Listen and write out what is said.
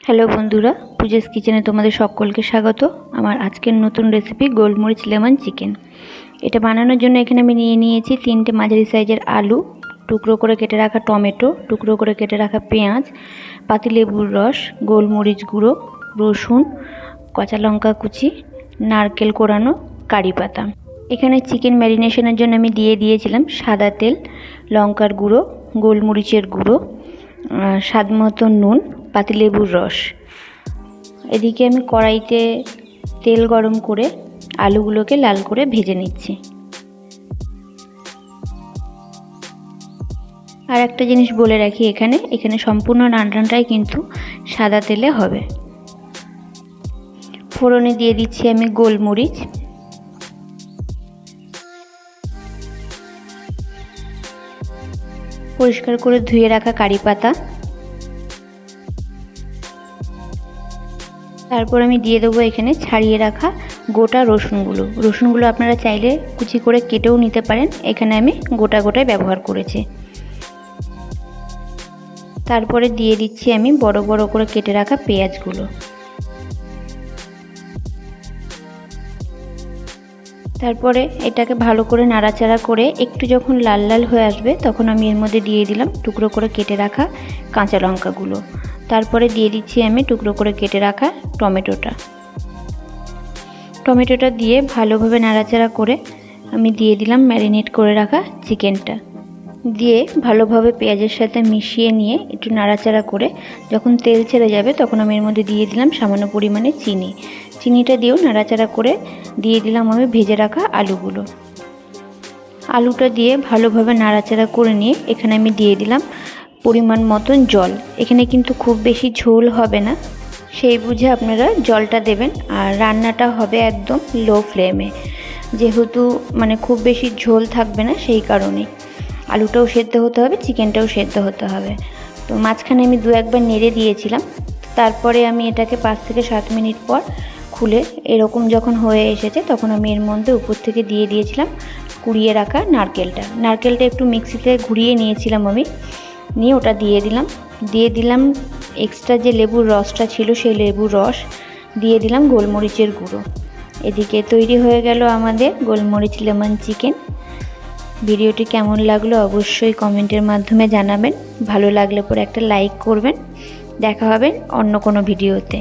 Hello বন্ধুরা, পূজাস কিচেনে তোমাদের সকলকে স্বাগত। আমার আজকের নতুন রেসিপি গোলমরিচ লেমন চিকেন। এটা বানানোর জন্য এখানে আমি নিয়েছি 3টে মাঝারি সাইজের আলু, টুকরো করে কেটে রাখা টমেটো, টুকরো করে কেটে রাখা পেঁয়াজ, পাতিলেবুর রস, গোলমরিচ গুঁড়ো, রসুন, কাঁচা লঙ্কা কুচি, নারকেল কোড়ানো, কারি পাতা। এখানে চিকেন ম্যারিনেশনের জন্য আমি দিয়েছিলাম সাদা তেল, লঙ্কার গুঁড়ো, গোলমরিচের গুঁড়ো, স্বাদ মতো নুন, পাতিলেবুর রস। এদিকে আমি কড়াইতে তেল গরম করে আলুগুলোকে লাল করে ভেজে নিচ্ছি। আর একটা জিনিস বলে রাখি, এখানে সম্পূর্ণ রান্নাটাই কিন্তু সাদা তেলে হবে। ফোড়নে দিয়ে দিচ্ছি আমি গোলমরিচ, পরিষ্কার করে ধুয়ে রাখা কারি পাতা, তারপর আমি দিয়ে দেবো এখানে ছাড়িয়ে রাখা গোটা রসুনগুলো আপনারা চাইলে কুচি করে কেটেও নিতে পারেন। এখানে আমি গোটায় ব্যবহার করেছি। তারপরে দিয়ে দিচ্ছি আমি বড় বড় করে কেটে রাখা পেঁয়াজগুলো। তারপরে এটাকে ভালো করে নাড়াচাড়া করে একটু যখন লাল লাল হয়ে আসবে তখন আমি এর মধ্যে দিয়ে দিলাম টুকরো করে কেটে রাখা কাঁচা লঙ্কাগুলো। তারপরে দিয়ে দিচ্ছি আমি টুকরো করে কেটে রাখা টমেটোটা দিয়ে ভালোভাবে নাড়াচাড়া করে আমি দিয়ে দিলাম ম্যারিনেট করে রাখা চিকেনটা। দিয়ে ভালোভাবে পেঁয়াজের সাথে মিশিয়ে নিয়ে একটু নাড়াচাড়া করে যখন তেল ছেড়ে যাবে তখন আমি এর মধ্যে দিয়ে দিলাম সামান্য পরিমাণে চিনিটা দিয়েও নাড়াচাড়া করে দিয়ে দিলাম আমি ভেজে রাখা আলুটা দিয়ে ভালোভাবে নাড়াচাড়া করে নিয়ে এখানে আমি দিয়ে দিলাম পরিমাণ মতন জল। এখানে কিন্তু খুব বেশি ঝোল হবে না, সেই বুঝে আপনারা জলটা দেবেন। আর রান্নাটা হবে একদম লো ফ্লেমে, যেহেতু খুব বেশি ঝোল থাকবে না, সেই কারণেই আলুটাও সেদ্ধ হতে হবে, চিকেনটাও সেদ্ধ হতে হবে। তো মাঝখানে আমি 2-1 বার নেড়ে দিয়েছিলাম। তারপরে আমি এটাকে 5 থেকে 7 মিনিট পর খুলে এরকম যখন হয়ে এসেছে তখন আমি এর মধ্যে উপর থেকে দিয়ে দিয়েছিলাম কুড়িয়ে রাখা নারকেলটা একটু মিক্সিতে ঘুরিয়ে নিয়েছিলাম আমি, নিয়ে ওটা দিয়ে দিলাম এক্সট্রা যে লেবুর রসটা ছিল সেই লেবুর রস, দিয়ে দিলাম গোলমরিচের গুঁড়ো। এদিকে তৈরি হয়ে গেল আমাদের গোলমরিচ লেমন চিকেন। ভিডিওটি কেমন লাগলো অবশ্যই কমেন্টের মাধ্যমে জানাবেন। ভালো লাগলে পরে একটা লাইক করবেন। দেখা হবে অন্য কোনো ভিডিওতে।